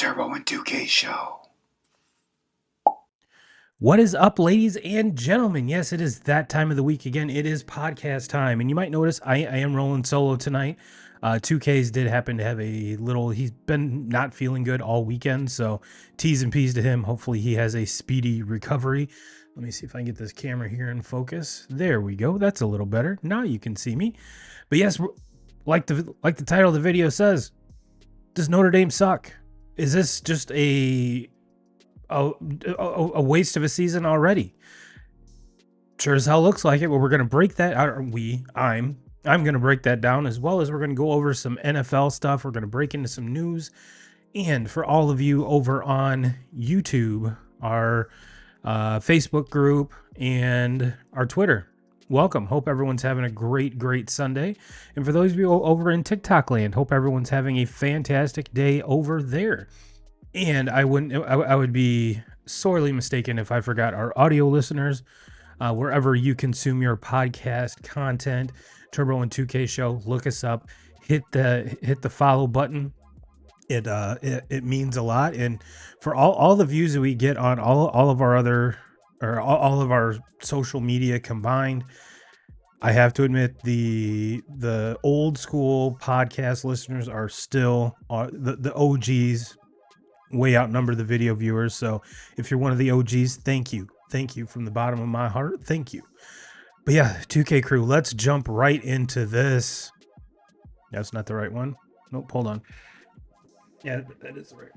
Turbo and 2K show. What is up, ladies and gentlemen? Yes, it is that time of the week again. It is podcast time. And you might notice I am rolling solo tonight. 2Ks did happen to have a little, he's been not feeling good all weekend. So T's and P's to him. Hopefully he has a speedy recovery. Let me see if I can get this camera here in focus. There we go. That's a little better. Now you can see me. But yes, like the title of the video says, does Notre Dame suck? Is this just a waste of a season already? Sure as hell looks like it. Well, we're going to break that. I'm going to break that down, as well as we're going to go over some NFL stuff. We're going to break into some news. And for all of you over on YouTube, our Facebook group and our Twitter, welcome. Hope everyone's having a great Sunday. And for those of you over in TikTok land, hope everyone's having a fantastic day over there. And I would be sorely mistaken if I forgot our audio listeners, wherever you consume your podcast content. Turbo and 2K show, look us up, hit the follow button. It means a lot. And for all the views that we get on all of our other, or all of our social media combined, I have to admit the old school podcast listeners are still the OGs. Way outnumber the video viewers. So if you're one of the OGs, thank you from the bottom of my heart. Thank you. But yeah, 2K crew, let's jump right into this. That's not the right one. Nope, hold on. Yeah, that is the right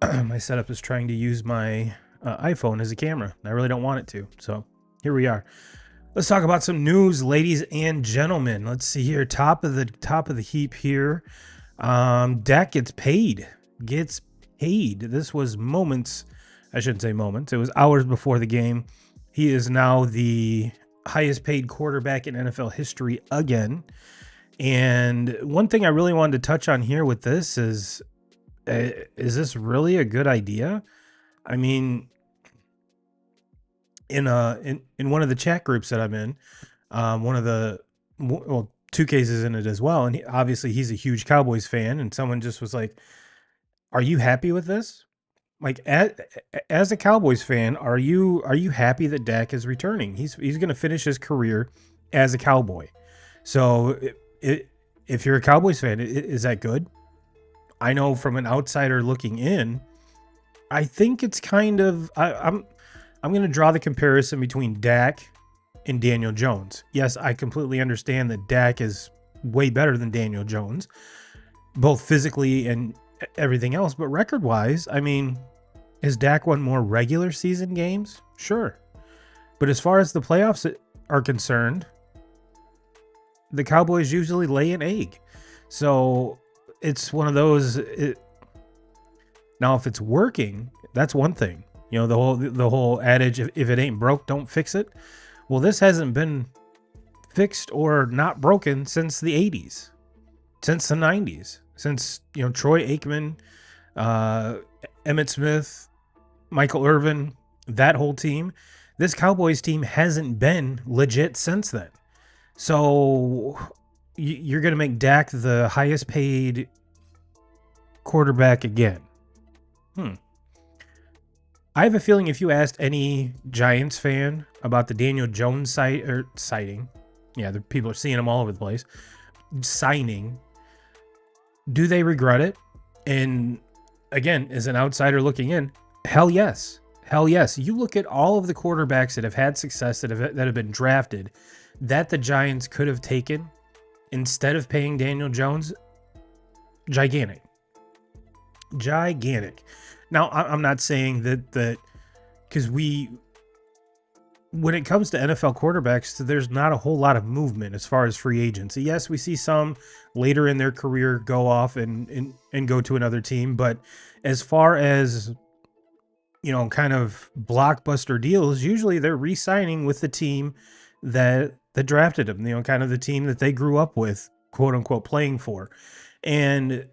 one. My setup is trying to use my iPhone as a camera. I really don't want it to. So here we are. Let's talk about some news, ladies and gentlemen. Let's see here. Top of the heap here. Dak gets paid. This was moments. I shouldn't say moments. It was hours before the game. He is now the highest paid quarterback in NFL history again. And one thing I really wanted to touch on here with this is this really a good idea? I mean, in one of the chat groups that I'm in, 2Ks is in it as well, and obviously he's a huge Cowboys fan, and someone just was like, "Are you happy with this? Like, as a Cowboys fan, are you happy that Dak is returning? He's going to finish his career as a Cowboy. So, if you're a Cowboys fan, is that good? I know from an outsider looking in, I think it's kind of I'm going to draw the comparison between Dak and Daniel Jones. Yes, I completely understand that Dak is way better than Daniel Jones, both physically and everything else. But record-wise, I mean, has Dak won more regular season games? Sure. But as far as the playoffs are concerned, the Cowboys usually lay an egg. So it's one of those. Now, if it's working, that's one thing. You know, the whole adage, if it ain't broke, don't fix it. Well, this hasn't been fixed or not broken since the 80s, since the 90s, since, you know, Troy Aikman, Emmitt Smith, Michael Irvin, that whole team. This Cowboys team hasn't been legit since then. So you're going to make Dak the highest paid quarterback again. I have a feeling if you asked any Giants fan about the Daniel Jones sighting, yeah, the people are seeing him all over the place, signing, do they regret it? And again, as an outsider looking in, hell yes. Hell yes. You look at all of the quarterbacks that have had success, that have been drafted, that the Giants could have taken instead of paying Daniel Jones, gigantic. Now, I'm not saying that because when it comes to NFL quarterbacks, there's not a whole lot of movement as far as free agency. Yes, we see some later in their career go off and go to another team. But as far as, you know, kind of blockbuster deals, usually they're re-signing with the team that drafted them, you know, kind of the team that they grew up with, quote unquote, playing for. And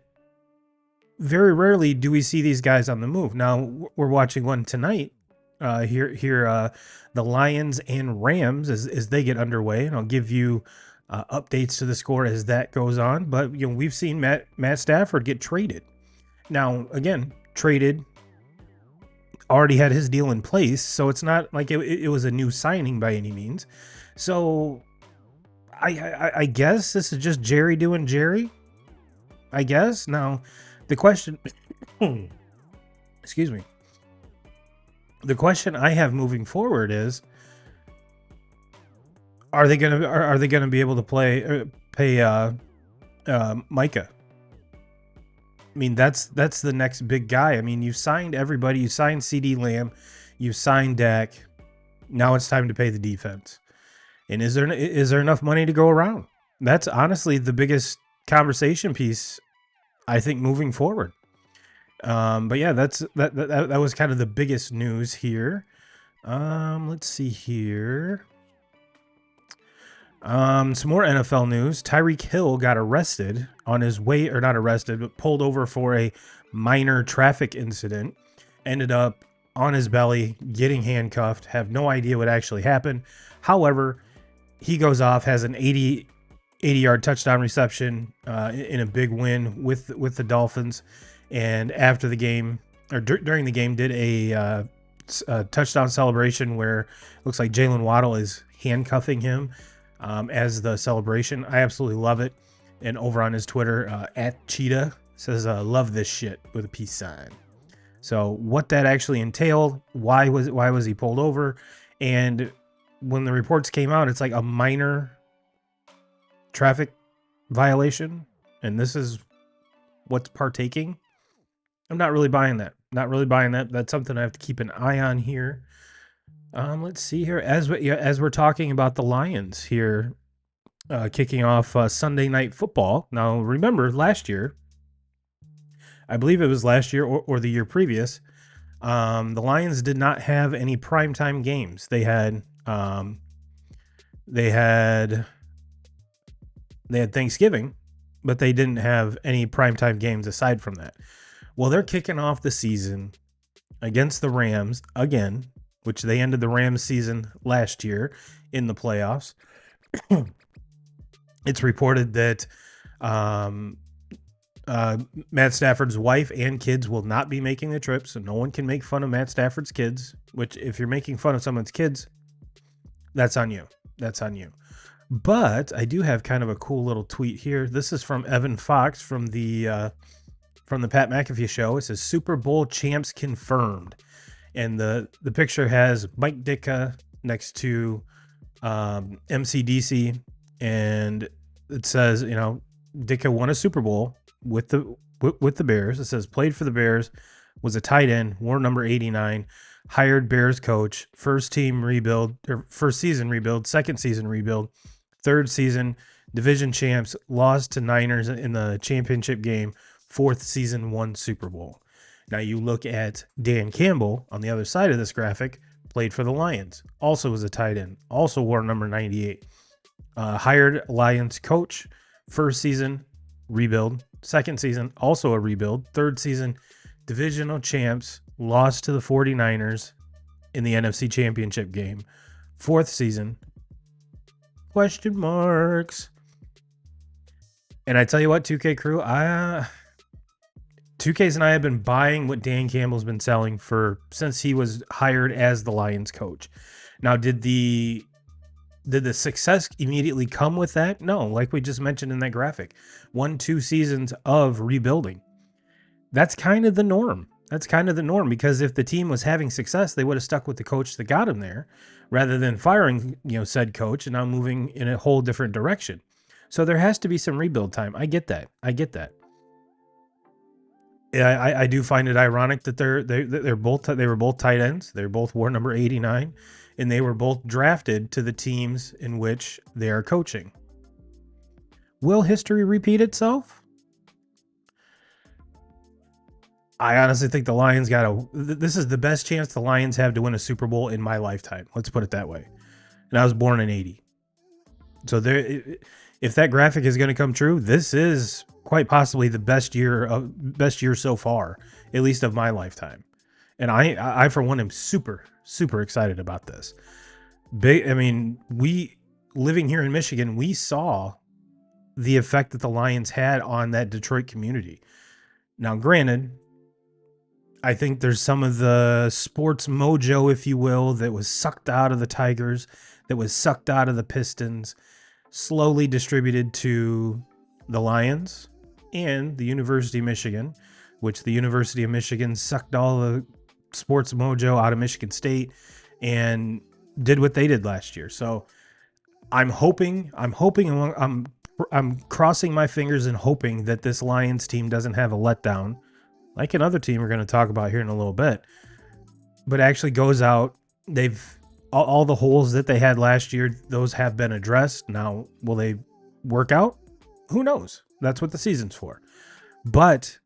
very rarely do we see these guys on the move. Now, we're watching one tonight. The Lions and Rams as they get underway, and I'll give you updates to the score as that goes on. But we've seen Matt Stafford get traded. Now, again, traded, already had his deal in place, so it's not like it was a new signing by any means. So I guess this is just Jerry doing Jerry. I guess. Now, the question, excuse me. The question I have moving forward is, are they gonna be able to pay Micah? I mean, that's the next big guy. I mean, you signed everybody. You signed CD Lamb. You signed Dak. Now it's time to pay the defense. And is there enough money to go around? That's honestly the biggest conversation piece, I think, moving forward. But yeah, that was kind of the biggest news here. Let's see here. Some more NFL news. Tyreek Hill got arrested on his way, or not arrested, but pulled over for a minor traffic incident. Ended up on his belly, getting handcuffed. Have no idea what actually happened. However, he goes off, has an 80-yard touchdown reception in a big win with the Dolphins. And after the game, or during the game, did a touchdown celebration where it looks like Jalen Waddle is handcuffing him as the celebration. I absolutely love it. And over on his Twitter, at Cheetah, says, love this shit, with a peace sign. So what that actually entailed, why was he pulled over? And when the reports came out, it's like a minor traffic violation. And this is what's partaking. I'm not really buying that. Not really buying that. That's something I have to keep an eye on here. Let's see here. As we're talking about the Lions here, kicking off Sunday Night Football. Now, remember, last year, I believe it was last year or the year previous, the Lions did not have any primetime games. They had Thanksgiving, but they didn't have any primetime games aside from that. Well, they're kicking off the season against the Rams again, which they ended the Rams season last year in the playoffs. It's reported that Matt Stafford's wife and kids will not be making the trip, so no one can make fun of Matt Stafford's kids, which if you're making fun of someone's kids, that's on you. That's on you. But I do have kind of a cool little tweet here. This is from Evan Fox from the Pat McAfee show. It says Super Bowl champs confirmed. And the picture has Mike Ditka next to MCDC, and it says, Ditka won a Super Bowl with the Bears. It says played for the Bears, was a tight end, wore number 89, hired Bears coach, first season rebuild, second season rebuild, third season division champs, lost to Niners in the championship game, fourth season, won Super Bowl. Now you look at Dan Campbell on the other side of this graphic, played for the Lions, also was a tight end, also wore number 98, hired Lions coach, first season rebuild, second season also a rebuild, third season divisional champs, lost to the 49ers in the NFC championship game, fourth season, question marks. And I tell you what, 2K crew, 2Ks and I have been buying what Dan Campbell's been selling since he was hired as the Lions coach. Now, did the success immediately come with that? No, like we just mentioned in that graphic, 1-2 seasons of rebuilding. That's kind of the norm. Because if the team was having success, they would have stuck with the coach that got him there, rather than firing, said coach and now moving in a whole different direction. So there has to be some rebuild time. I get that. Yeah, I do find it ironic that they were both tight ends. They both wore number 89, and they were both drafted to the teams in which they are coaching. Will history repeat itself? I honestly think the Lions this is the best chance the Lions have to win a Super Bowl in my lifetime. Let's put it that way. And I was born in 80. So if that graphic is going to come true, this is quite possibly the best year so far, at least of my lifetime. And I for one am super, super excited about this. living here in Michigan, we saw the effect that the Lions had on that Detroit community. Now, granted, I think there's some of the sports mojo, if you will, that was sucked out of the Tigers, that was sucked out of the Pistons, slowly distributed to the Lions and the University of Michigan, which the University of Michigan sucked all the sports mojo out of Michigan State and did what they did last year. So I'm crossing my fingers and hoping that this Lions team doesn't have a letdown, like another team we're going to talk about here in a little bit, but actually goes out. They've all the holes that they had last year, those have been addressed. Now, will they work out? Who knows? That's what the season's for. But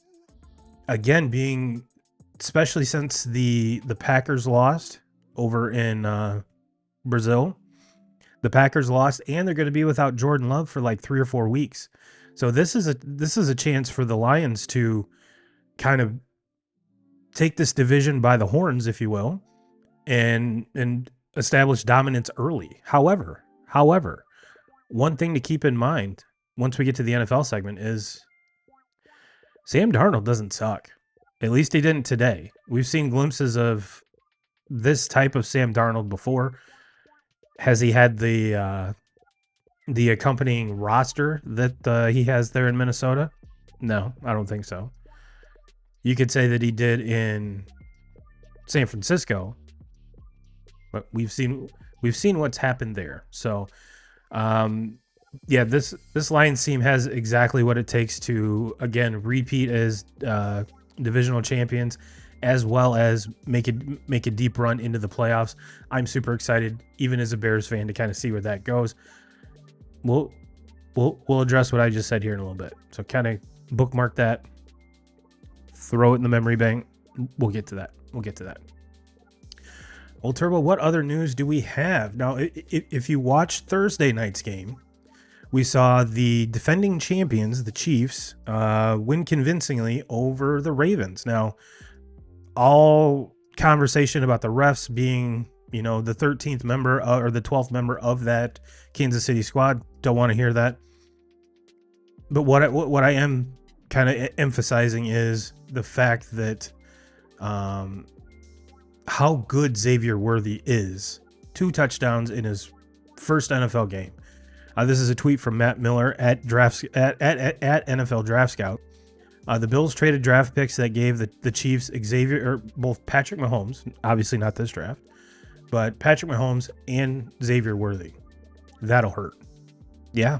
again, especially since the Packers lost over in Brazil, the Packers lost, and they're going to be without Jordan Love for like 3 or 4 weeks. So this is a chance for the Lions to kind of take this division by the horns, if you will, and establish dominance early. However, one thing to keep in mind once we get to the NFL segment is Sam Darnold doesn't suck. At least he didn't today. We've seen glimpses of this type of Sam Darnold before. Has he had the accompanying roster that he has there in Minnesota? No, I don't think so. You could say that he did in San Francisco, but we've seen what's happened there. So, this Lions team has exactly what it takes to, again, repeat as divisional champions, as well as make a deep run into the playoffs. I'm super excited, even as a Bears fan, to kind of see where that goes. We'll address what I just said here in a little bit. So kind of bookmark that, throw it in the memory bank. We'll get to that. Well, Turbo, what other news do we have? Now, if you watch Thursday night's game, we saw the defending champions, the Chiefs, win convincingly over the Ravens. Now, all conversation about the refs being, the 13th member or the 12th member of that Kansas City squad, don't want to hear that. But what I am kind of emphasizing is the fact that how good Xavier Worthy is. 2 touchdowns in his first NFL game. This is a tweet from Matt Miller at NFL Draft Scout. The Bills traded draft picks that gave the Chiefs both Patrick Mahomes, obviously not this draft, but Patrick Mahomes and Xavier Worthy. That'll hurt. Yeah.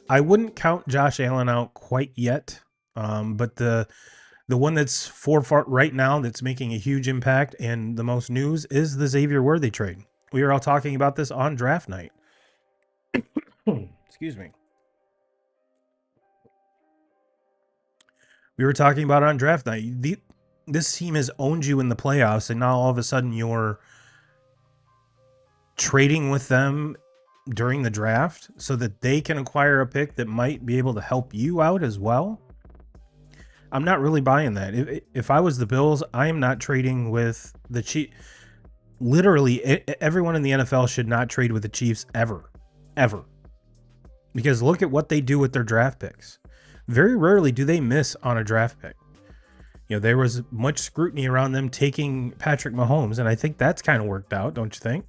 I wouldn't count Josh Allen out quite yet, but the one that's forefront right now that's making a huge impact and the most news is the Xavier Worthy trade. We were all talking about this on draft night. Excuse me. We were talking about it on draft night. This team has owned you in the playoffs, and now all of a sudden you're trading with them during the draft so that they can acquire a pick that might be able to help you out as well. I'm not really buying that. If I was the Bills, I am not trading with the Chiefs. Literally, everyone in the NFL should not trade with the Chiefs ever. Because look at what they do with their draft picks. Very rarely do they miss on a draft pick. There was much scrutiny around them taking Patrick Mahomes, and I think that's kind of worked out, don't you think?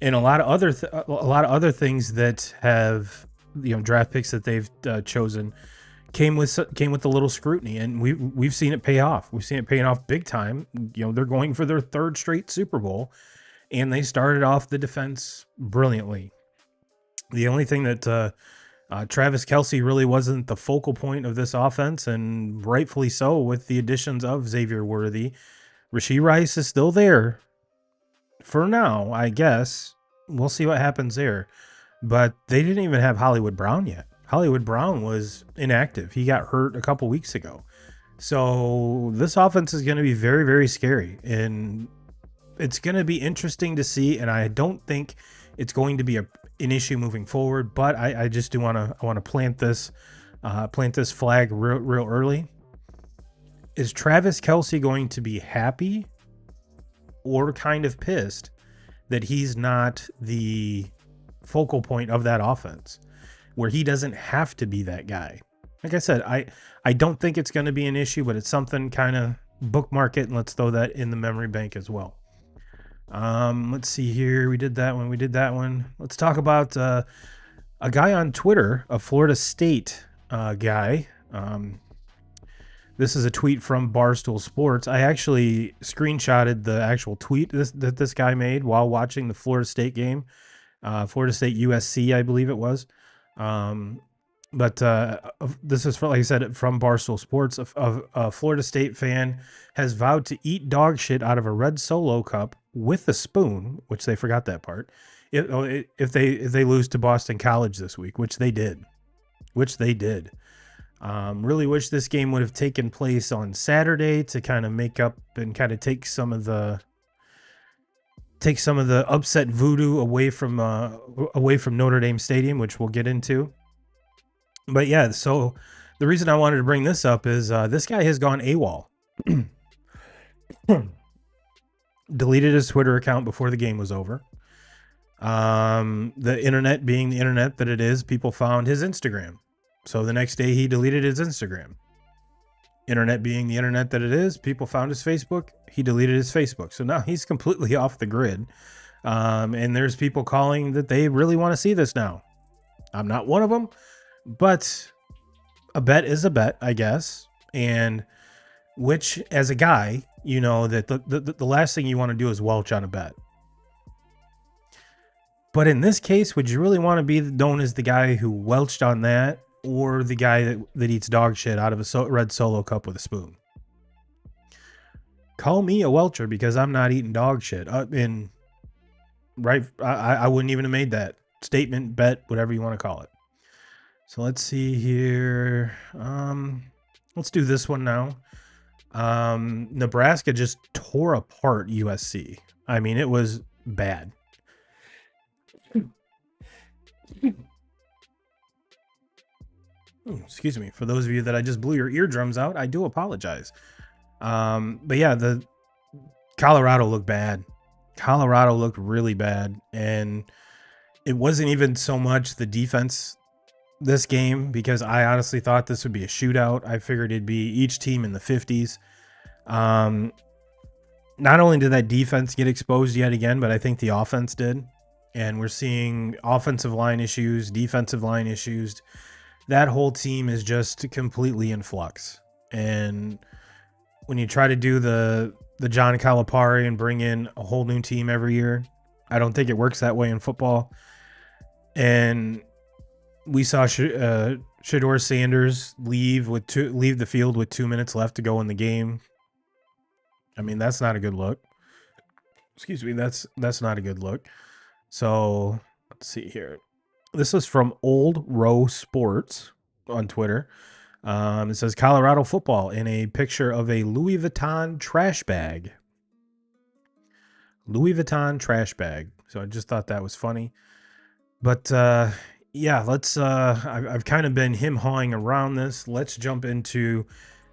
And a lot of other things that have draft picks that they've chosen came with a little scrutiny, and we've seen it pay off. We've seen it paying off big time. They're going for their 3rd straight Super Bowl, and they started off the defense brilliantly. The only thing that Travis Kelce really wasn't the focal point of this offense, and rightfully so with the additions of Xavier Worthy. Rashee Rice is still there for now, I guess. We'll see what happens there. But they didn't even have Hollywood Brown yet. Hollywood Brown was inactive. He got hurt a couple weeks ago. So this offense is going to be very, very scary. And it's going to be interesting to see. And I don't think it's going to be an issue moving forward. But I just do want to plant this flag real early. Is Travis Kelce going to be happy or kind of pissed that he's not the focal point of that offense, where he doesn't have to be that guy. Like I said, I don't think it's going to be an issue, but it's something, kind of bookmark it and let's throw that in the memory bank as well. Let's see here. We did that one. Let's talk about a guy on Twitter, a Florida State guy. This is a tweet from Barstool Sports. I actually screenshotted the actual tweet that this guy made while watching the Florida State game. Florida State USC, I believe it was. But this is, like I said, from Barstool Sports. A Florida State fan has vowed to eat dog shit out of a red Solo cup with a spoon, which they forgot that part, if they lose to Boston College this week, which they did. Really wish this game would have taken place on Saturday to kind of make up and kind of take some of the upset voodoo away from Notre Dame Stadium, which we'll get into. But yeah, so the reason I wanted to bring this up is this guy has gone AWOL. Deleted his Twitter account before the game was over. The internet being the internet that it is, people found his Instagram. So the next day he deleted his Instagram. Internet being the internet that it is, people found his Facebook. He deleted his Facebook. So now he's completely off the grid. And there's people calling that they really want to see this now. I'm not one of them, but a bet is a bet, I guess. And which, as a guy, you know that the last thing you want to do is welch on a bet. But in this case, would you really want to be known as the guy who welched on that, or the guy that eats dog shit out of a red Solo cup with a spoon? Call me a welcher because I'm not eating dog shit. I wouldn't even have made that statement, bet, whatever you want to call it. So let's see here. Let's do this one now. Nebraska just tore apart USC. I mean, it was bad. Excuse me. For those of you that I just blew your eardrums out, I do apologize. But yeah, the Colorado looked bad. Colorado looked really bad. And it wasn't even so much the defense this game, because I honestly thought this would be a shootout. I figured it'd be each team in the 50s. Not only did that defense get exposed yet again, but I think the offense did. And we're seeing offensive line issues, defensive line issues. That whole team is just completely in flux. And when you try to do the John Calipari and bring in a whole new team every year, I don't think it works that way in football. And we saw Shedeur Sanders leave the field with 2 minutes left to go in the game. I mean, that's not a good look. Excuse me, that's not a good look. So let's see here. This is from Old Row Sports on Twitter. It says Colorado football in a picture of a Louis Vuitton trash bag. Louis Vuitton trash bag. So I just thought that was funny. But yeah, let's I've kind of been him-hawing around this. Let's jump into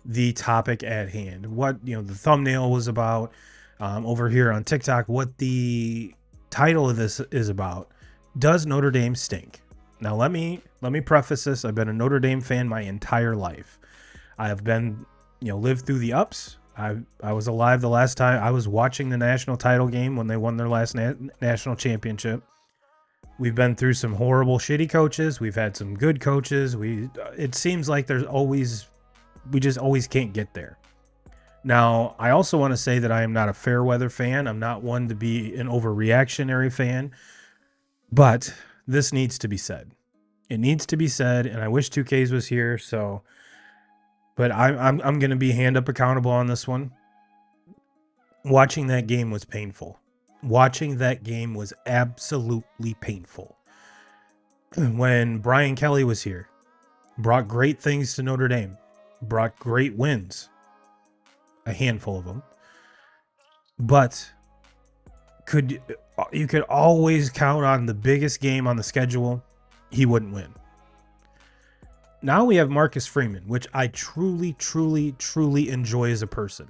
the topic at hand. What, the thumbnail was about over here on TikTok, what the title of this is about. Does Notre Dame stink? Now let me preface this. I've been a Notre Dame fan my entire life. I have been, lived through the ups. I was alive the last time I was watching the national title game when they won their last national championship. We've been through some horrible, shitty coaches. We've had some good coaches. It seems like we just always can't get there. Now, I also want to say that I am not a fair weather fan. I'm not one to be an overreactionary fan, but this needs to be said. It needs to be said, and I wish 2Ks was here. But I'm going to be hand up accountable on this one. Watching that game was painful. Watching that game was absolutely painful. When Brian Kelly was here, brought great things to Notre Dame, brought great wins, a handful of them, but you could always count on the biggest game on the schedule, he wouldn't win. Now we have Marcus Freeman, which I truly, truly, truly enjoy as a person.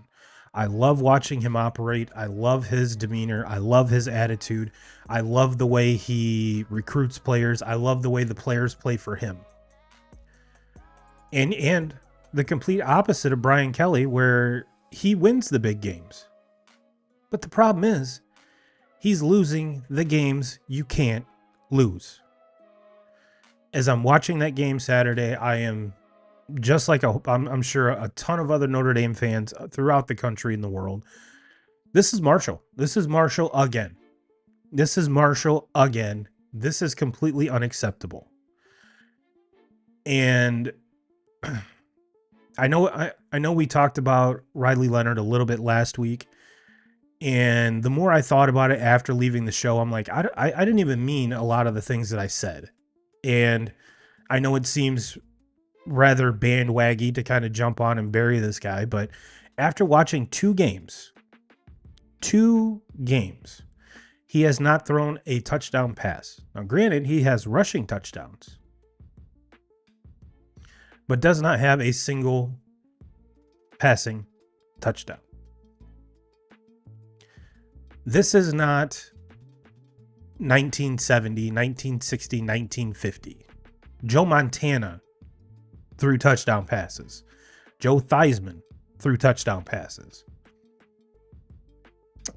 I love watching him operate. I love his demeanor. I love his attitude. I love the way he recruits players. I love the way the players play for him. And the complete opposite of Brian Kelly, where he wins the big games. But the problem is, he's losing the games you can't lose. As I'm watching that game Saturday, I am just like I'm sure a ton of other Notre Dame fans throughout the country and the world. This is Marshall. This is Marshall again. This is Marshall again. This is completely unacceptable. And I know we talked about Riley Leonard a little bit last week. And the more I thought about it after leaving the show, I'm like, I didn't even mean a lot of the things that I said. And I know it seems rather bandwaggy to kind of jump on and bury this guy, but after watching two games, he has not thrown a touchdown pass. Now, granted, he has rushing touchdowns, but does not have a single passing touchdown. This is not 1970, 1960, 1950. Joe Montana threw touchdown passes. Joe Theismann threw touchdown passes.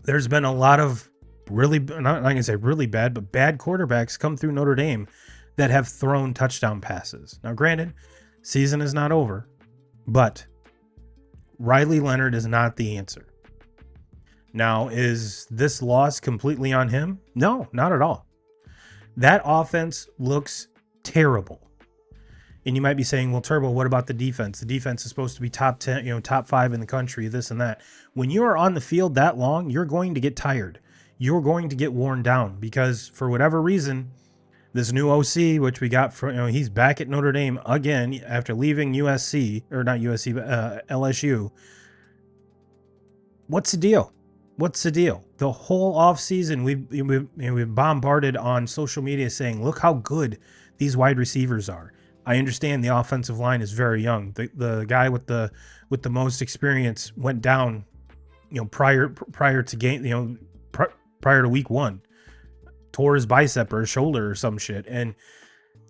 There's been a lot of really, not going to say really bad, but bad quarterbacks come through Notre Dame that have thrown touchdown passes. Now, granted, season is not over, but Riley Leonard is not the answer. Now, is this loss completely on him? No, not at all. That offense looks terrible. And you might be saying, well, Turbo, what about the defense? The defense is supposed to be top 10, top 5 in the country, this and that. When you are on the field that long, you're going to get tired. You're going to get worn down because for whatever reason, this new OC, which we got from, he's back at Notre Dame again after leaving USC, or not USC, but LSU. What's the deal? What's the deal? The whole offseason, we've bombarded on social media saying, look how good these wide receivers are. I understand the offensive line is very young. The guy with the most experience went down, prior to game, prior to week 1, tore his bicep or his shoulder or some shit, and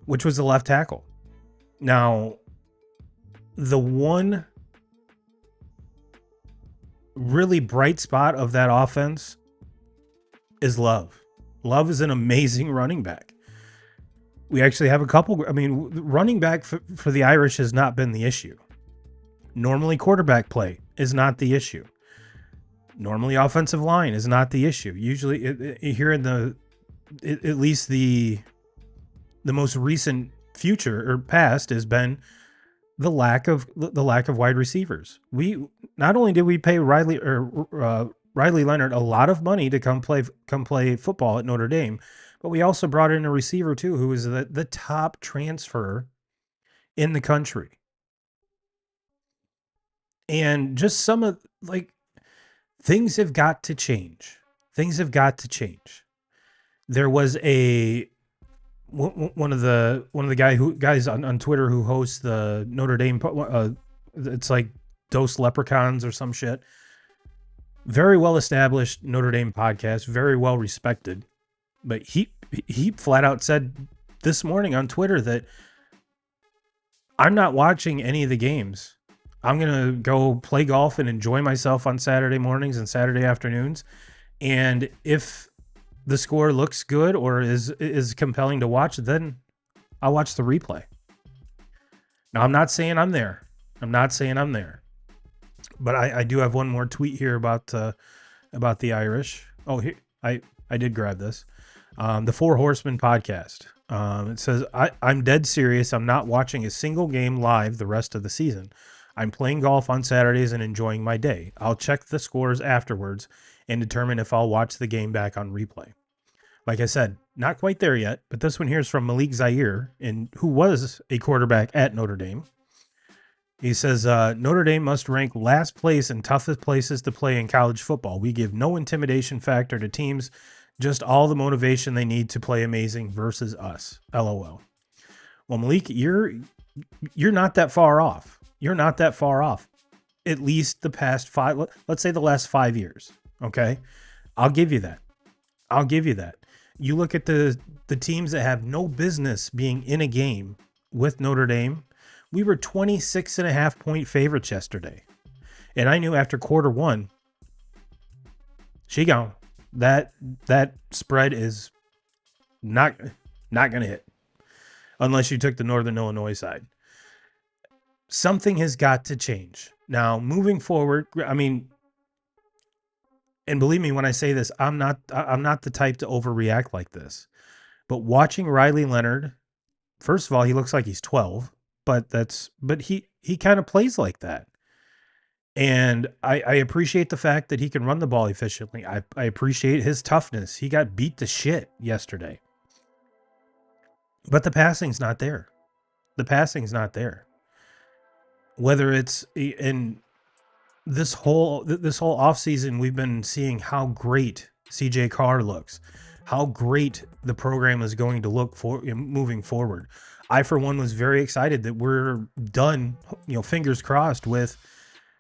which was the left tackle. Now, the one really bright spot of that offense is Love. Love is an amazing running back. We actually have a couple. Running back for the Irish has not been the issue. Normally, quarterback play is not the issue. Normally, offensive line is not the issue. Usually, here in at least the most recent future or past has been the lack of wide receivers. We not only did we pay Riley Leonard a lot of money to come play football at Notre Dame, but we also brought in a receiver too, who is the top transfer in the country. And just some of things have got to change. Things have got to change. There was one of the guys on Twitter who hosts the Notre Dame, it's like Dos Leprechauns or some shit. Very well established Notre Dame podcast, very well respected. But he flat out said this morning on Twitter that I'm not watching any of the games. I'm going to go play golf and enjoy myself on Saturday mornings and Saturday afternoons. And if the score looks good or is compelling to watch, then I'll watch the replay. Now, I'm not saying I'm there. But I do have one more tweet here about the Irish. Oh, here, I did grab this. The Four Horsemen podcast. It says, I'm dead serious. I'm not watching a single game live the rest of the season. I'm playing golf on Saturdays and enjoying my day. I'll check the scores afterwards and determine if I'll watch the game back on replay. Like I said, not quite there yet, but this one here is from Malik Zaire, who was a quarterback at Notre Dame. He says, Notre Dame must rank last place in toughest places to play in college football. We give no intimidation factor to teams, just all the motivation they need to play amazing versus us. LOL. Well, Malik, you're not that far off. You're not that far off. at least the past five, let's say the last 5 years. Okay. I'll give you that. I'll give you that. You look at the teams that have no business being in a game with Notre Dame. We were 26.5-point favorites yesterday. And I knew after quarter one, she gone. That spread is not going to hit unless you took the Northern Illinois side. Something has got to change. Now, moving forward, I mean, and believe me when I say this, I'm not the type to overreact like this. But watching Riley Leonard, first of all, he looks like he's 12, but he kind of plays like that. And I appreciate the fact that he can run the ball efficiently. I appreciate his toughness. He got beat to shit yesterday. But the passing's not there. The passing's not there. Whether it's in this whole offseason, we've been seeing how great CJ Carr looks, how great the program is going to look for moving forward. I, for one, was very excited that we're done, fingers crossed, with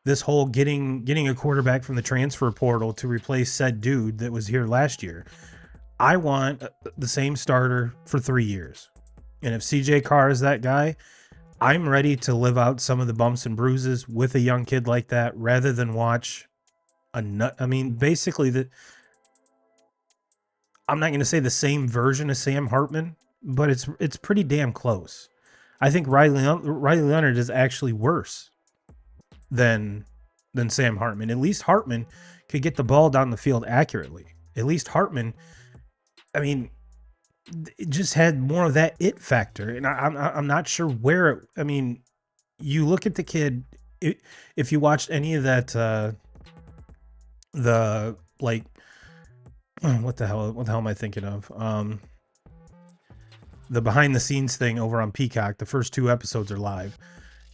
this whole getting a quarterback from the transfer portal to replace said dude that was here last year. I want the same starter for 3 years. And if CJ Carr is that guy, I'm ready to live out some of the bumps and bruises with a young kid like that rather than watch basically I'm not going to say the same version of Sam Hartman, but it's pretty damn close. I think Riley Leonard is actually worse than Sam Hartman. At least Hartman could get the ball down the field accurately. At least Hartman, it just had more of that it factor. And I'm not sure where, you look at the kid, if you watched any of that, what the hell am I thinking of? The behind the scenes thing over on Peacock, the first 2 episodes are live,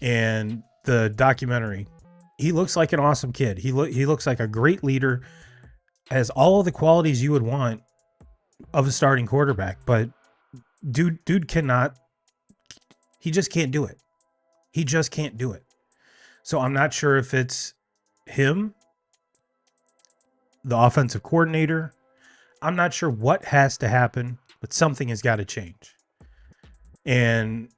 and the documentary, he looks like an awesome kid. He looks like a great leader, has all of the qualities you would want of a starting quarterback, but dude cannot, he just can't do it. He just can't do it. So I'm not sure if it's him, the offensive coordinator. I'm not sure what has to happen, but something has got to change. And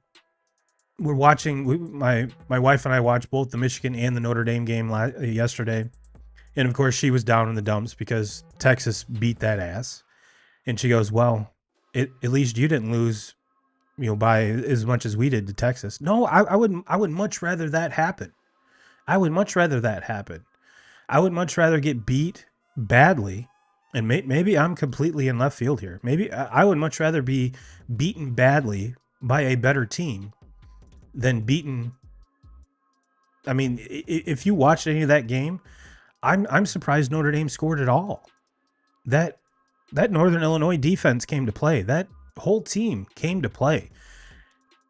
we're watching, my wife and I watched both the Michigan and the Notre Dame game yesterday. And of course she was down in the dumps because Texas beat that ass. And she goes, well, at least you didn't lose, by as much as we did to Texas. No, I would much rather that happen. I would much rather that happen. I would much rather get beat badly. And maybe I'm completely in left field here. Maybe I would much rather be beaten badly by a better team than beaten. If you watched any of that game, I'm surprised Notre Dame scored at all. That Northern Illinois defense came to play. That whole team came to play.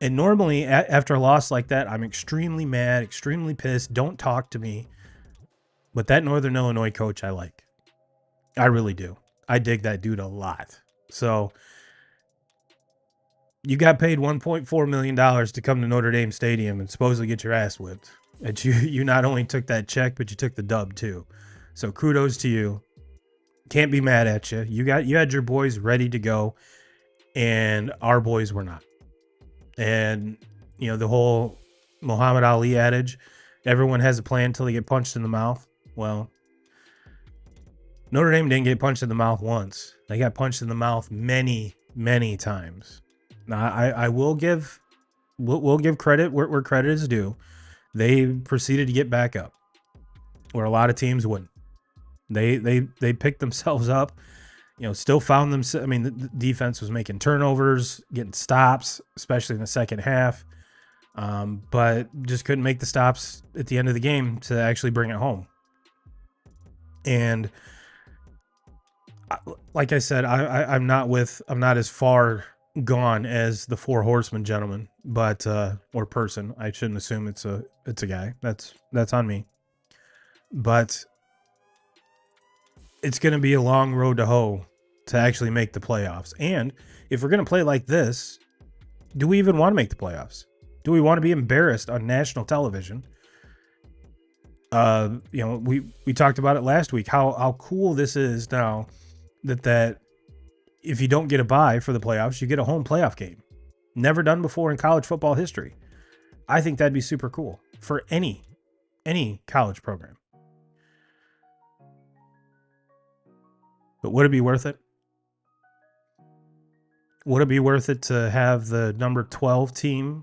And normally after a loss like that, I'm extremely mad, extremely pissed. Don't talk to me. But that Northern Illinois coach I like. I really do. I dig that dude a lot. So you got paid $1.4 million to come to Notre Dame Stadium and supposedly get your ass whipped. And you not only took that check, but you took the dub too. So kudos to you. Can't be mad at you. You had your boys ready to go, and our boys were not. And the whole Muhammad Ali adage, everyone has a plan until they get punched in the mouth. Well, Notre Dame didn't get punched in the mouth once. They got punched in the mouth many, many times. Now, I will give credit where credit is due. They proceeded to get back up, where a lot of teams wouldn't. They picked themselves up, still found them. The defense was making turnovers, getting stops, especially in the second half, but just couldn't make the stops at the end of the game to actually bring it home. And like I said, I'm not as far gone as the Four Horsemen gentleman, but or person. I shouldn't assume it's a guy. That's on me. But it's going to be a long road to hoe to actually make the playoffs. And if we're going to play like this, do we even want to make the playoffs? Do we want to be embarrassed on national television We talked about it last week. How cool this is now that if you don't get a bye for the playoffs, you get a home playoff game. Never done before in college football history. I think that'd be super cool for any college program. But would it be worth it? Would it be worth it to have the number 12 team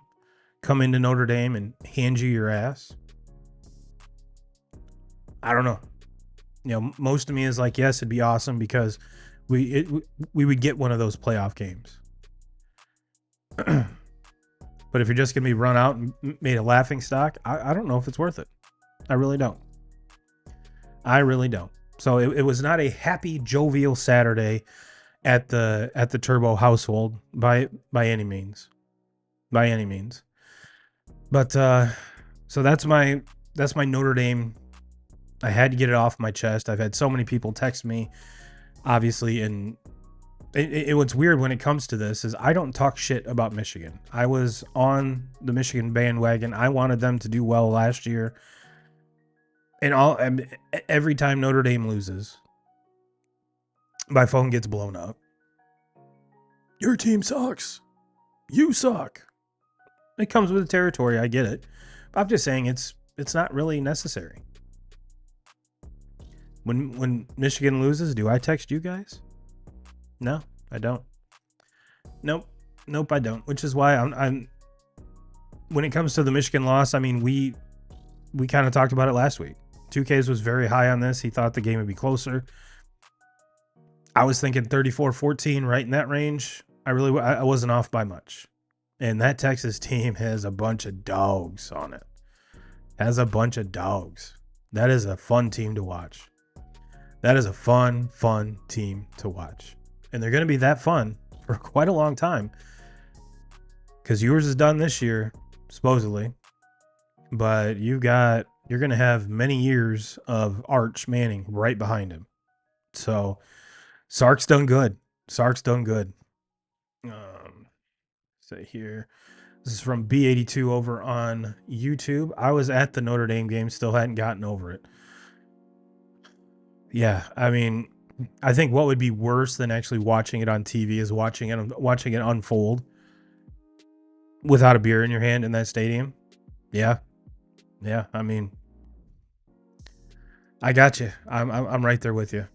come into Notre Dame and hand you your ass? I don't know. Most of me is like, yes, it'd be awesome because we would get one of those playoff games. But if you're just going to be run out and made a laughing stock, I don't know if it's worth it. I really don't. So it was not a happy, jovial Saturday at the Turbo household by any means. By any means. But so that's my Notre Dame. I had to get it off my chest. I've had so many people text me, obviously, and what's weird when it comes to this is I don't talk shit about Michigan. I was on the Michigan bandwagon. I wanted them to do well last year. And every time Notre Dame loses, my phone gets blown up. Your team sucks. You suck. It comes with the territory. I get it. But I'm just saying it's not really necessary. When Michigan loses, do I text you guys? No, I don't. Nope, I don't. Which is why I'm. When it comes to the Michigan loss, I mean, we kind of talked about it last week. 2Ks was very high on this. He thought the game would be closer. I was thinking 34-14, right in that range. I wasn't off by much. And that Texas team has a bunch of dogs on it. That is a fun team to watch. That is a fun team to watch. And they're going to be that fun for quite a long time. Because yours is done this year, supposedly. But you're going to have many years of Arch Manning right behind him. So, Sark's done good. Say here. This is from B82 over on YouTube. I was at the Notre Dame game, still hadn't gotten over it. Yeah, I mean, I think what would be worse than actually watching it on TV is watching it unfold without a beer in your hand in that stadium. Yeah, I mean, I got you. I'm right there with you.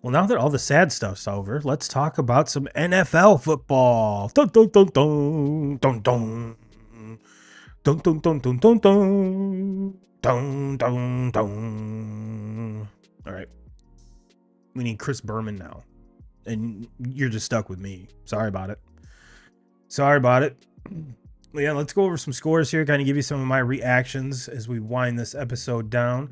Well, now that all the sad stuff's over, let's talk about some NFL football. Dun dun dun dun dun dun dun dun dun dun dun dun dun dun dun. All right, we need Chris Berman now, and you're just stuck with me. Sorry about it. Well, yeah, let's go over some scores here, kind of give you some of my reactions as we wind this episode down.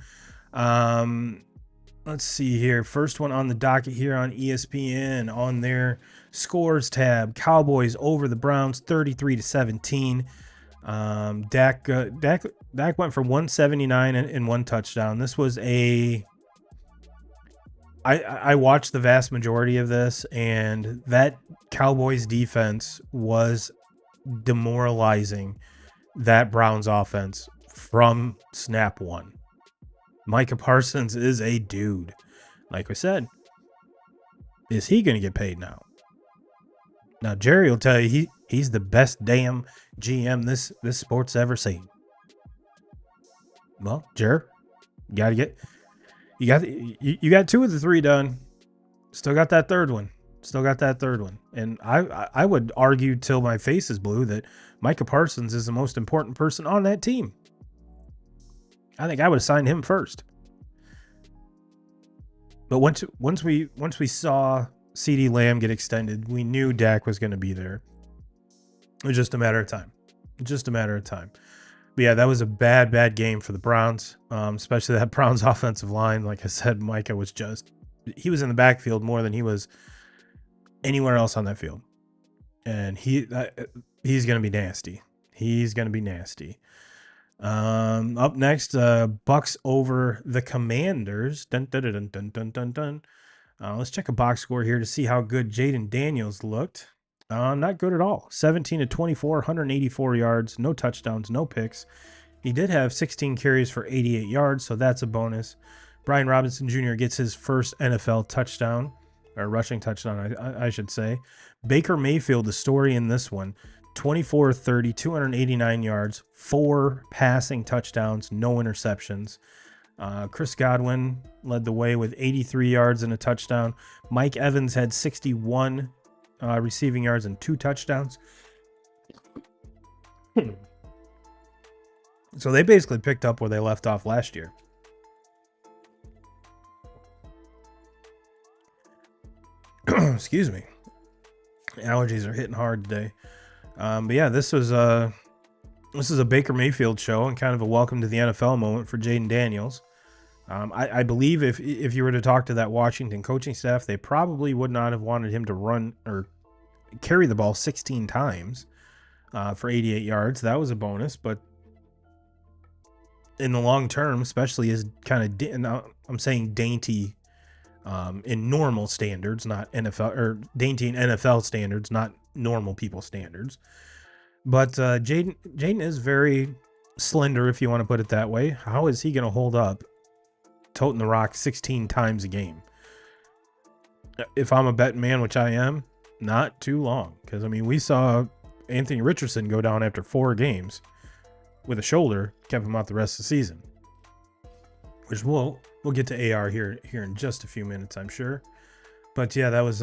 Let's see here. First one on the docket here on ESPN on their scores tab. Cowboys over the Browns 33-17. Dak went for 179 and one touchdown. This was I watched the vast majority of this, and that Cowboys defense was demoralizing that Browns offense from snap one. Micah Parsons is a dude. Like I said, is he going to get paid now? Now, Jerry will tell you he's the best damn GM this sport's ever seen. Well, Jerry, you got 2 of the 3 done. Still got that third one. And I would argue till my face is blue that Micah Parsons is the most important person on that team. I think I would have signed him first. But once we saw CeeDee Lamb get extended, we knew Dak was going to be there. It was just a matter of time. But yeah, that was a bad game for the Browns, especially that Browns offensive line. Like I said, Micah was he was in the backfield more than he was anywhere else on that field. And he's going to be nasty. Up next, Bucks over the Commanders. Dun, dun, dun, dun, dun, dun, dun. Let's check a box score here to see how good Jaden Daniels looked. Not good at all. 17 to 24, 184 yards, no touchdowns, no picks. He did have 16 carries for 88 yards, so that's a bonus. Brian Robinson Jr. gets his first NFL touchdown, or rushing touchdown, I should say. Baker Mayfield, the story in this one, 24-30, 289 yards, 4 passing touchdowns, no interceptions. Chris Godwin led the way with 83 yards and a touchdown. Mike Evans had 61 receiving yards and 2 touchdowns. So they basically picked up where they left off last year. Excuse me. Allergies are hitting hard today. But yeah, this is a Baker Mayfield show and kind of a welcome to the NFL moment for Jaden Daniels. I believe if you were to talk to that Washington coaching staff, they probably would not have wanted him to run or carry the ball 16 times for 88 yards. That was a bonus, but in the long term, especially as kind of, I'm saying dainty in normal standards, not NFL, or dainty in NFL standards, not normal people standards. But Jaden is very slender, if you want to put it that way. How is he going to hold up toting the rock 16 times a game? If I'm a betting man, which I am, not too long. Because, I mean, we saw Anthony Richardson go down after 4 games with a shoulder, kept him out the rest of the season. Which we'll get to AR here in just a few minutes, I'm sure. But yeah, that was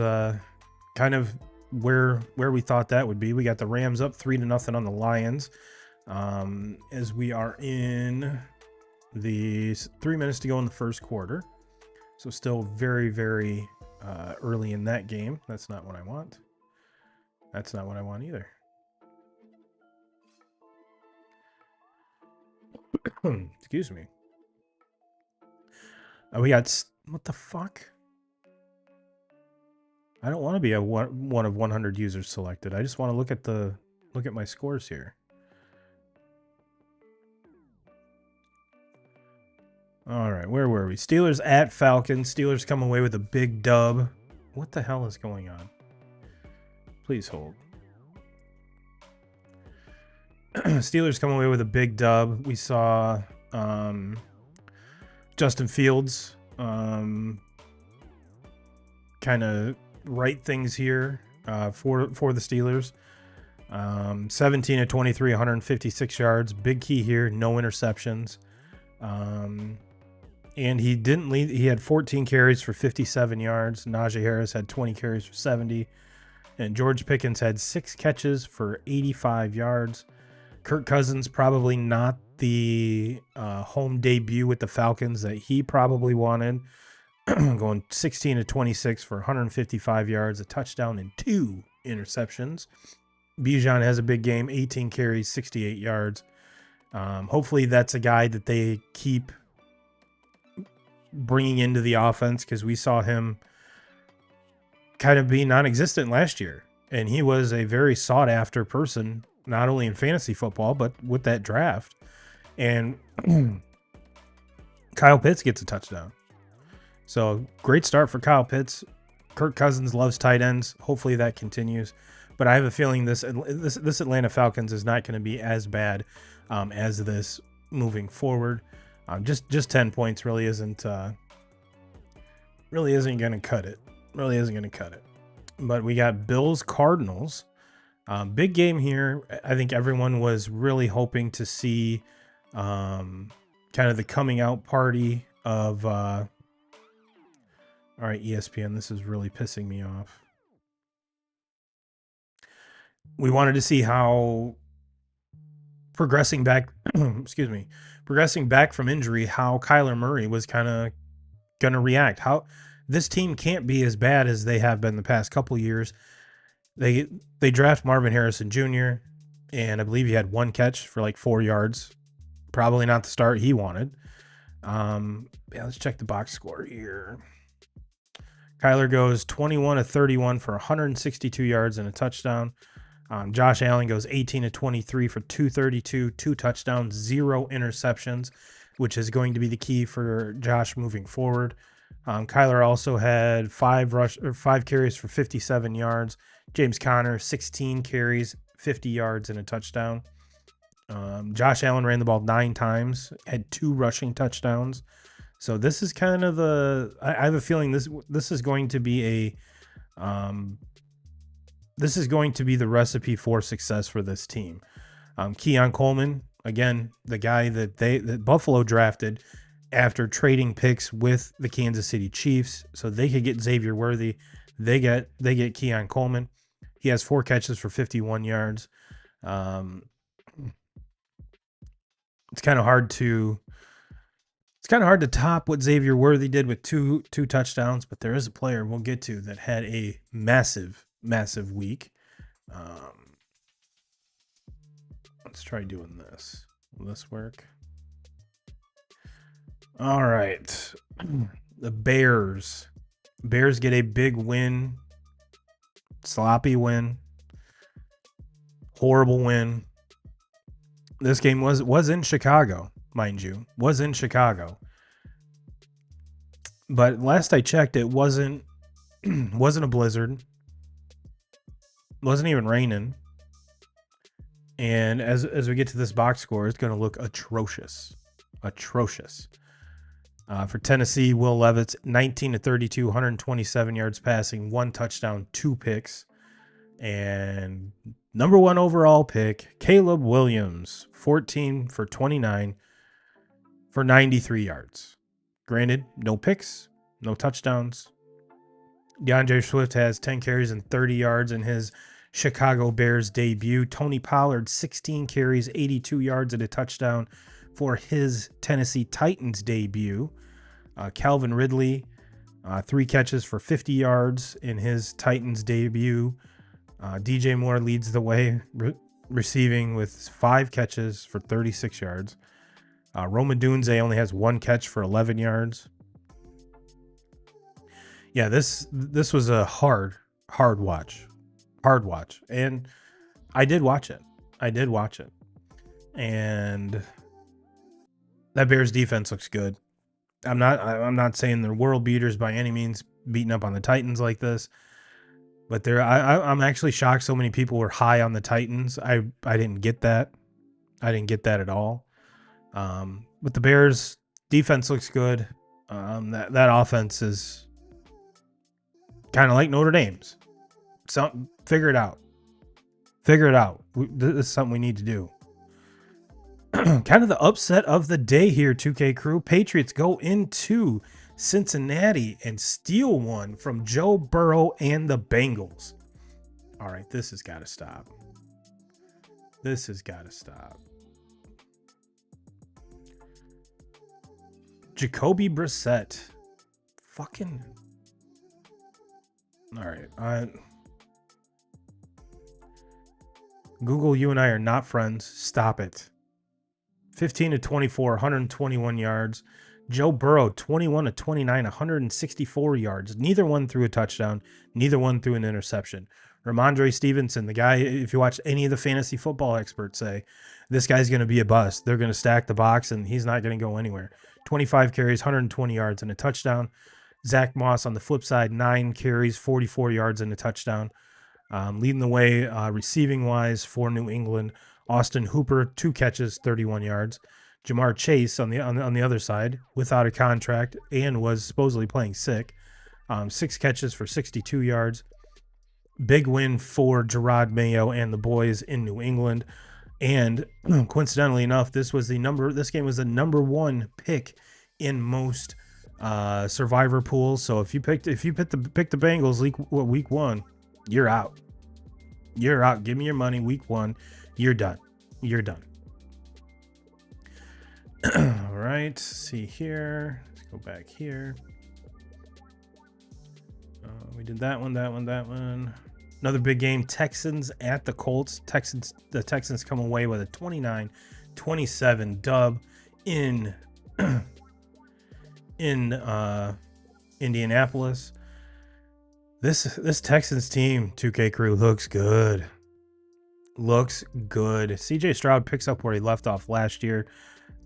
kind of where we thought that would be. We got the Rams up 3-0 on the Lions. As we are in the 3 minutes to go in the first quarter. So still very, very early in that game. That's not what I want. That's not what I want either. Excuse me. We got, what the fuck? I don't want to be a one of 100 users selected. I just want to look at my scores here. All right, where were we? Steelers at Falcons. Steelers come away with a big dub. What the hell is going on? Please hold. Steelers come away with a big dub. We saw Justin Fields kind of right things here for the Steelers. 17 of 23, 156 yards. Big key here, no interceptions. And he didn't lead. He had 14 carries for 57 yards. Najee Harris had 20 carries for 70. And George Pickens had 6 catches for 85 yards. Kirk Cousins probably not the home debut with the Falcons that he probably wanted. Going 16 to 26 for 155 yards, a touchdown, and 2 interceptions. Bijan has a big game, 18 carries, 68 yards. Hopefully that's a guy that they keep bringing into the offense, because we saw him kind of be non-existent last year. And he was a very sought-after person, not only in fantasy football, but with that draft. And Kyle Pitts gets a touchdown. So great start for Kyle Pitts. Kirk Cousins loves tight ends. Hopefully that continues. But I have a feeling this Atlanta Falcons is not going to be as bad as this moving forward. Just 10 points really isn't going to cut it. Really isn't going to cut it. But we got Bills Cardinals. Big game here. I think everyone was really hoping to see kind of the coming out party of. All right, ESPN, this is really pissing me off. We wanted to see how progressing back from injury, how Kyler Murray was kind of going to react. How this team can't be as bad as they have been the past couple years. They draft Marvin Harrison Jr., and I believe he had 1 catch for like 4 yards. Probably not the start he wanted. Let's check the box score here. Kyler goes 21 of 31 for 162 yards and a touchdown. Josh Allen goes 18 of 23 for 232, 2 touchdowns, 0 interceptions, which is going to be the key for Josh moving forward. Kyler also had 5 carries for 57 yards. James Conner, 16 carries, 50 yards, and a touchdown. Josh Allen ran the ball 9 times, had 2 rushing touchdowns. So this is kind of I have a feeling this is going to be the recipe for success for this team. Keon Coleman, again, the guy that Buffalo drafted after trading picks with the Kansas City Chiefs, so they could get Xavier Worthy. They get Keon Coleman. He has 4 catches for 51 yards. It's kind of hard to top what Xavier Worthy did with two touchdowns, but there is a player we'll get to that had a massive week. Let's try doing this. Will this work? All right. The Bears get a big win. Sloppy win. Horrible win. This game was in Chicago, mind you. Was in Chicago. But last I checked, it wasn't a blizzard. Wasn't even raining. And as we get to this box score, it's going to look atrocious. Atrocious. For Tennessee, Will Levis, 19-32, 127 yards passing, 1 touchdown, 2 picks. And number 1 overall pick, Caleb Williams, 14 for 29 for 93 yards. Granted, no picks, no touchdowns. DeAndre Swift has 10 carries and 30 yards in his Chicago Bears debut. Tony Pollard, 16 carries, 82 yards and a touchdown for his Tennessee Titans debut. Calvin Ridley, 3 catches for 50 yards in his Titans debut. DJ Moore leads the way, receiving with 5 catches for 36 yards. Rome Odunze only has 1 catch for 11 yards. Yeah, this was a hard watch. Hard watch. And I did watch it. And that Bears defense looks good. I'm not saying they're world beaters by any means, beating up on the Titans like this. But I'm actually shocked so many people were high on the Titans. I didn't get that. I didn't get that at all. But the Bears defense looks good. That offense is kind of like Notre Dame's. Figure it out. This is something we need to do. Kind of the upset of the day here, 2K crew. Patriots go into Cincinnati and steal one from Joe Burrow and the Bengals. All right, this has got to stop. Jacoby Brissett. Fucking. All right. Google, you and I are not friends. Stop it. 15-24, 121 yards. Joe Burrow, 21-29, 164 yards. Neither one threw a touchdown. Neither one threw an interception. Ramondre Stevenson, the guy, if you watch any of the fantasy football experts say, this guy's going to be a bust. They're going to stack the box, and he's not going to go anywhere. 25 carries, 120 yards, and a touchdown. Zach Moss on the flip side, 9 carries, 44 yards, and a touchdown. Leading the way receiving-wise for New England. Austin Hooper, 2 catches, 31 yards. Jamar Chase on the other side, without a contract and was supposedly playing sick. 6 catches for 62 yards. Big win for Gerard Mayo and the boys in New England. And coincidentally enough, this game was the number 1 pick in most survivor pools. So if you picked the Bengals week 1, you're out. Give me your money week 1. You're done. All right, see here. Let's go back here. We did that one. Another big game, Texans at the Colts. The Texans come away with a 29-27 dub in Indianapolis. This Texans team, 2K crew, looks good. CJ Stroud picks up where he left off last year.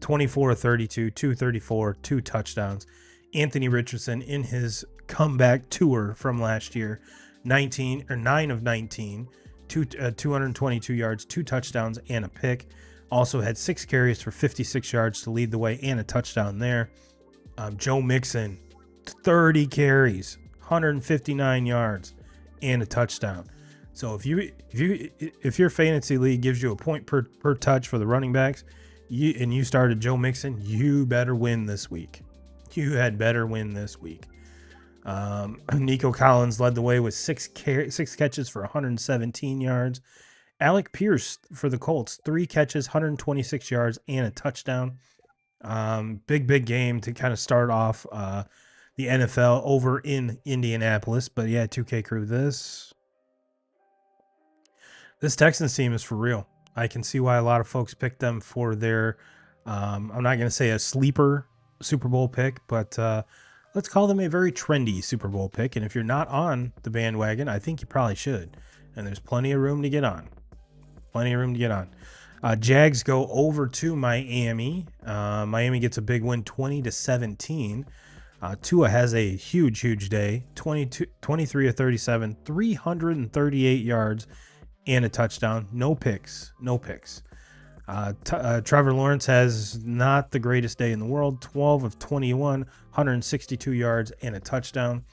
24-32, 234, 2 touchdowns. Anthony Richardson in his comeback tour from last year, 9 of 19, 222 yards, 2 touchdowns, and a pick. Also had 6 carries for 56 yards to lead the way and a touchdown there. Joe Mixon, 30 carries, 159 yards, and a touchdown. So if your fantasy league gives you a point per touch for the running backs, you started Joe Mixon, you better win this week. You had better win this week. Nico Collins led the way with 6 catches for 117 yards. Alec Pierce for the Colts, 3 catches, 126 yards, and a touchdown. Big game to kind of start off the NFL over in Indianapolis. But yeah, 2K crew, this Texans team is for real. I can see why a lot of folks picked them for their, I'm not going to say a sleeper Super Bowl pick, but let's call them a very trendy Super Bowl pick. And if you're not on the bandwagon, I think you probably should. And there's plenty of room to get on. Jags go over to Miami. Miami gets a big win, 20-17. Tua has a huge day, 23 of 37, 338 yards, and a touchdown. No picks. Trevor Lawrence has not the greatest day in the world, 12 of 21, 162 yards, and a touchdown.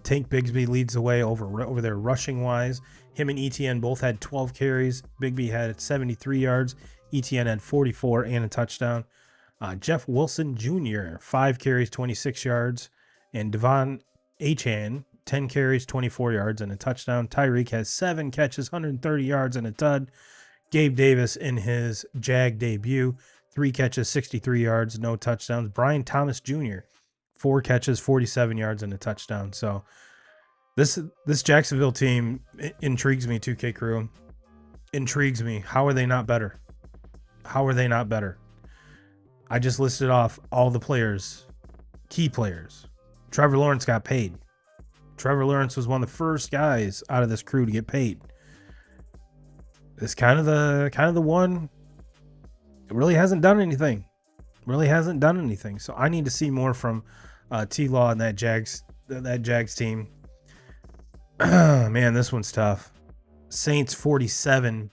Tank Bigsby leads the way over there rushing wise. Him and ETN both had 12 carries. Bigsby had 73 yards. ETN had 44 and a touchdown. Jeff Wilson Jr., 5 carries, 26 yards. And Devon Achane, 10 carries, 24 yards, and a touchdown. Tyreek has 7 catches, 130 yards, and a tud. Gabe Davis in his Jag debut, 3 catches, 63 yards, no touchdowns. Brian Thomas Jr., 4 catches, 47 yards, and a touchdown. So this Jacksonville team intrigues me, 2K crew. Intrigues me. How are they not better? I just listed off all the players, key players. Trevor Lawrence got paid. Trevor Lawrence was one of the first guys out of this crew to get paid. It's kind of the one. It really hasn't done anything. So I need to see more from T-Law and that Jags team. Man, this one's tough. Saints 47,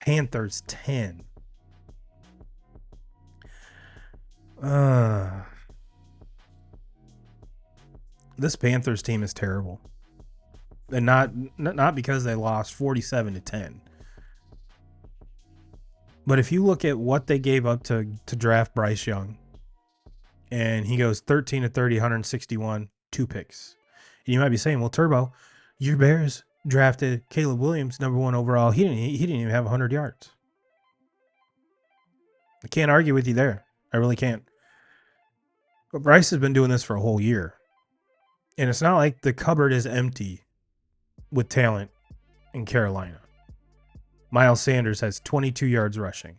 Panthers 10. This Panthers team is terrible. And not because they lost 47-10. But if you look at what they gave up to draft Bryce Young, and he goes 13 of 30, 161, 2 picks. And you might be saying, well, Turbo, your Bears drafted Caleb Williams, number 1 overall. He didn't even have 100 yards. I can't argue with you there. I really can't. But Bryce has been doing this for a whole year. And it's not like the cupboard is empty with talent in Carolina. Miles Sanders has 22 yards rushing.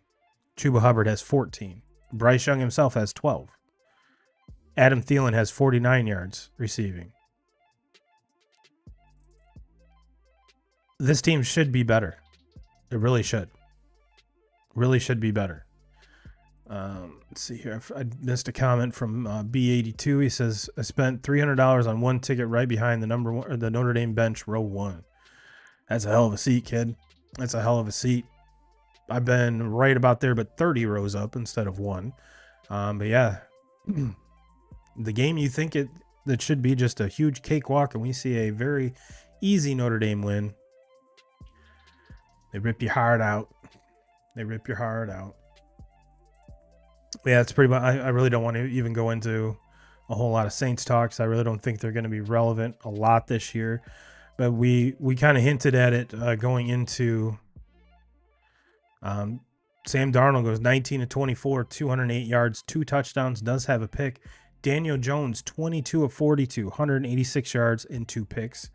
Chuba Hubbard has 14. Bryce Young himself has 12. Adam Thielen has 49 yards receiving. This team should be better. It really should. Really should be better. Let's see here. I missed a comment from B82. He says, I spent $300 on one ticket right behind the the Notre Dame bench, row 1. That's a hell of a seat, kid. That's a hell of a seat. I've been right about there, but 30 rows up instead of 1. But yeah, the game you think that should be just a huge cakewalk, and we see a very easy Notre Dame win. They rip your heart out. Yeah, it's pretty much. I really don't want to even go into a whole lot of Saints talks. I really don't think they're going to be relevant a lot this year. But we kind of hinted at it going into Sam Darnold goes 19 of 24, 208 yards, 2 touchdowns, does have a pick. Daniel Jones, 22 of 42, 186 yards, and 2 picks.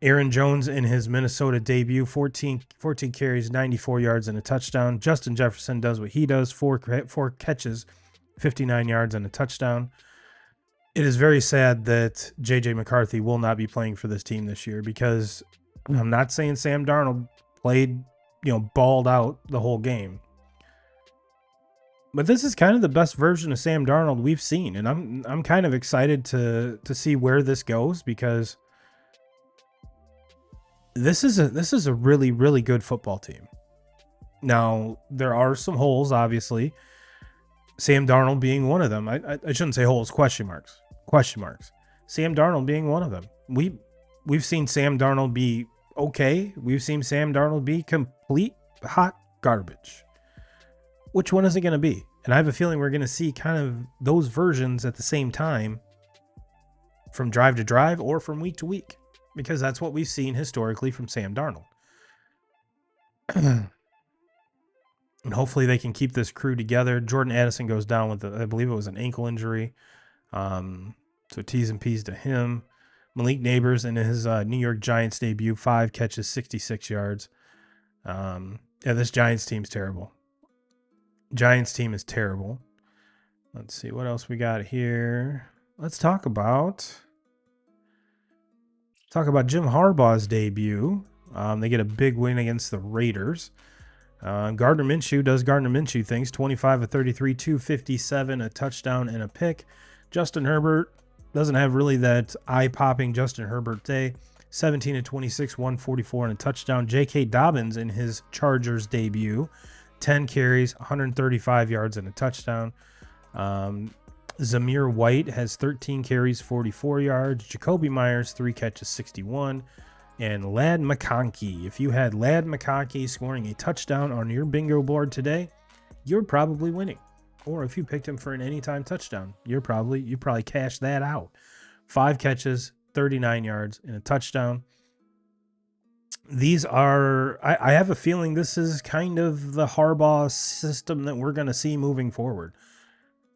Aaron Jones in his Minnesota debut, 14 carries, 94 yards, and a touchdown. Justin Jefferson does what he does, 4 catches, 59 yards, and a touchdown. It is very sad that J.J. McCarthy will not be playing for this team this year, because I'm not saying Sam Darnold played, balled out the whole game. But this is kind of the best version of Sam Darnold we've seen, and I'm kind of excited to see where this goes, because this is a really, really good football team. Now, there are some holes, obviously. Sam Darnold being one of them. I shouldn't say holes, question marks. Question marks. Sam Darnold being one of them. We've seen Sam Darnold be okay. We've seen Sam Darnold be complete hot garbage. Which one is it going to be? And I have a feeling we're going to see kind of those versions at the same time, from drive to drive or from week to week, because that's what we've seen historically from Sam Darnold. And hopefully they can keep this crew together. Jordan Addison goes down with, I believe it was an ankle injury. So T's and P's to him. Malik Neighbors in his New York Giants debut, 5 catches, 66 yards. Yeah, this Giants team's terrible. Giants team is terrible. Let's see what else we got here. Let's talk about Jim Harbaugh's debut. They get a big win against the Raiders. Gardner Minshew does Gardner Minshew things. 25 of 33, 257, a touchdown and a pick. Justin Herbert doesn't have really that eye-popping Justin Herbert day. 17 of 26, 144 and a touchdown. J.K. Dobbins in his Chargers debut. 10 carries, 135 yards and a touchdown. Zamir White has 13 carries, 44 yards. Jacoby Myers, 3 catches, 61. And Ladd McConkey. If you had Ladd McConkey scoring a touchdown on your bingo board today, you're probably winning. Or if you picked him for an anytime touchdown, you probably cashed that out. 5 catches, 39 yards, and a touchdown. These are, I have a feeling this is kind of the Harbaugh system that we're going to see moving forward.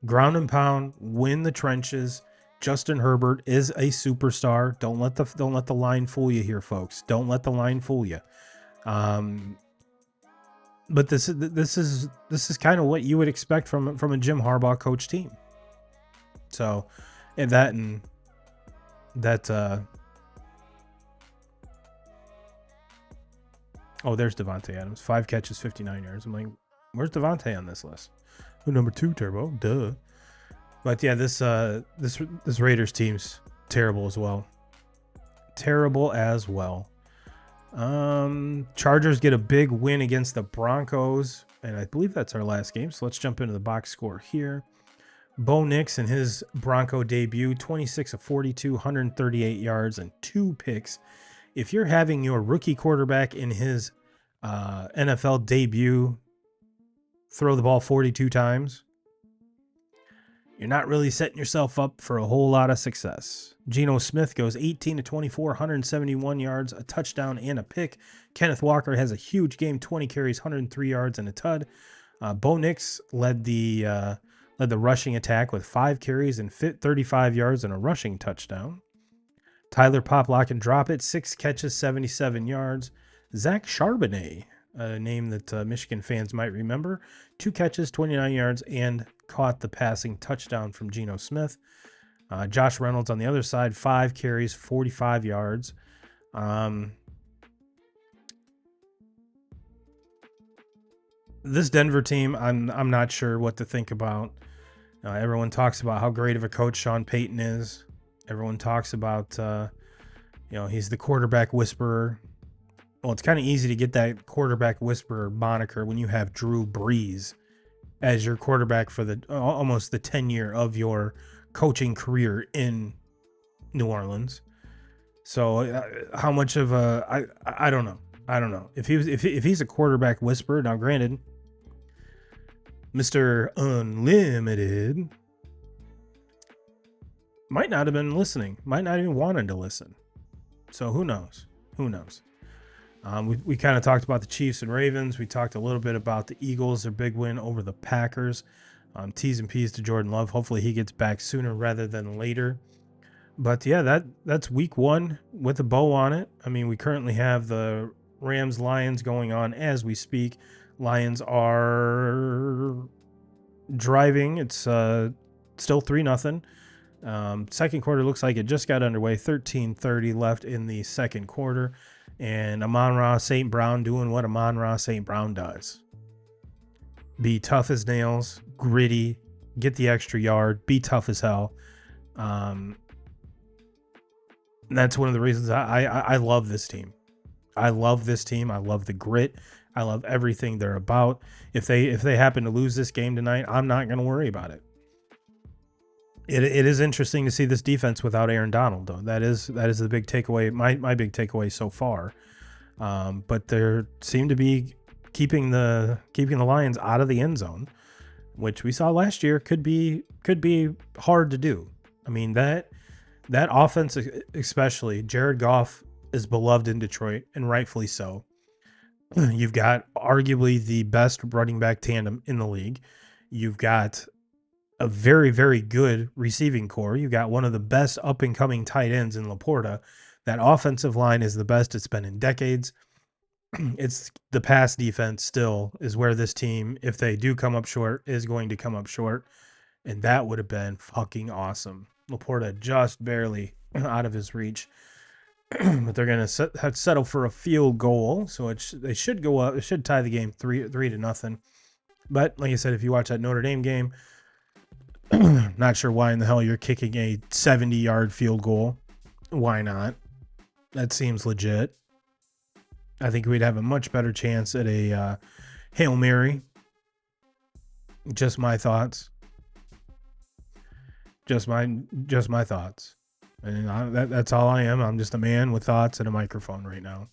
Ground and pound, win the trenches. Justin Herbert is a superstar. Don't let the line fool you here, folks. Don't let the line fool you. But this is kind of what you would expect from a Jim Harbaugh coach team. So, and that oh, there's Devontae Adams, 5 catches, 59 yards. I'm like, where's Devontae on this list? Oh, number 2, Turbo, duh. But yeah, this Raiders team's terrible as well. Terrible as well. Chargers get a big win against the Broncos, and I believe that's our last game. So let's jump into the box score here. Bo Nix in his Bronco debut, 26 of 42, 138 yards and 2 picks. If you're having your rookie quarterback in his NFL debut throw the ball 42 times, you're not really setting yourself up for a whole lot of success. Geno Smith goes 18 to 24, 171 yards, a touchdown and a pick. Kenneth Walker has a huge game, 20 carries, 103 yards and a tud. Bo Nix led the rushing attack with 5 carries and 35 yards and a rushing touchdown. Tyler Pop Lock and Drop It, 6 catches, 77 yards. Zach Charbonnet, a name that Michigan fans might remember, 2 catches, 29 yards, and caught the passing touchdown from Geno Smith. Josh Reynolds on the other side, 5 carries, 45 yards. This Denver team, I'm not sure what to think about. Everyone talks about how great of a coach Sean Payton is. Everyone talks about, he's the quarterback whisperer. Well, it's kind of easy to get that quarterback whisperer moniker when you have Drew Brees as your quarterback for almost the tenure of your coaching career in New Orleans. So how much of I don't know. I don't know if he's a quarterback whisperer. Now, granted, Mr. Unlimited might not have been listening, might not even wanted to listen. So who knows? Who knows? We kind of talked about the Chiefs and Ravens. We talked a little bit about the Eagles, their big win over the Packers. T's and P's to Jordan Love. Hopefully he gets back sooner rather than later. But yeah, that's week 1 with a bow on it. I mean, we currently have the Rams-Lions going on as we speak. Lions are driving. It's still 3-0. Second quarter looks like it just got underway. 13:30 left in the second quarter. And Amon-Ra St. Brown doing what Amon-Ra St. Brown does. Be tough as nails, gritty, get the extra yard, be tough as hell. That's one of the reasons I love this team. I love this team. I love the grit. I love everything they're about. If they happen to lose this game tonight, I'm not going to worry about it. It is interesting to see this defense without Aaron Donald, though. That is the big takeaway. My big takeaway so far. But they seem to be keeping the Lions out of the end zone, which we saw last year could be hard to do. I mean, that offense, especially Jared Goff, is beloved in Detroit, and rightfully so. You've got arguably the best running back tandem in the league. You've got a very, very good receiving core. You've got one of the best up-and-coming tight ends in Laporta. That offensive line is the best it's been in decades. It's the pass defense still is where this team, if they do come up short, is going to come up short. And that would have been fucking awesome. Laporta just barely out of his reach. But they're going to settle for a field goal. So they should go up. It should tie the game 3-0. But like I said, if you watch that Notre Dame game, not sure why in the hell you're kicking a 70-yard field goal. Why not? That seems legit. I think we'd have a much better chance at a Hail Mary. Just my thoughts. Just my thoughts. And that's all I am. I'm just a man with thoughts and a microphone right now.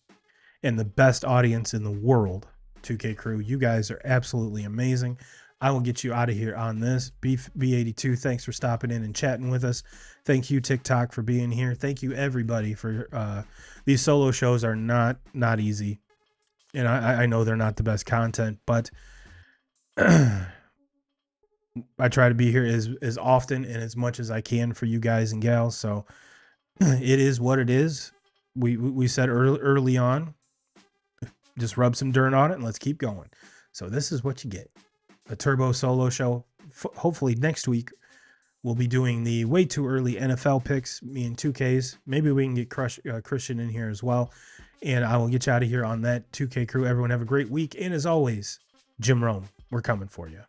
And the best audience in the world, 2K Crew. You guys are absolutely amazing. I will get you out of here on this. B82, thanks for stopping in and chatting with us. Thank you, TikTok, for being here. Thank you, everybody, for these solo shows are not easy. And I know they're not the best content, but I try to be here as often and as much as I can for you guys and gals. So it is what it is. We said early on, just rub some dirt on it and let's keep going. So this is what you get. A turbo solo show. Hopefully next week we'll be doing the way too early NFL picks, me and 2Ks. Maybe we can get Christian in here as well. And I will get you out of here on that. 2K Crew. Everyone have a great week. And as always, Jim Rome, we're coming for you.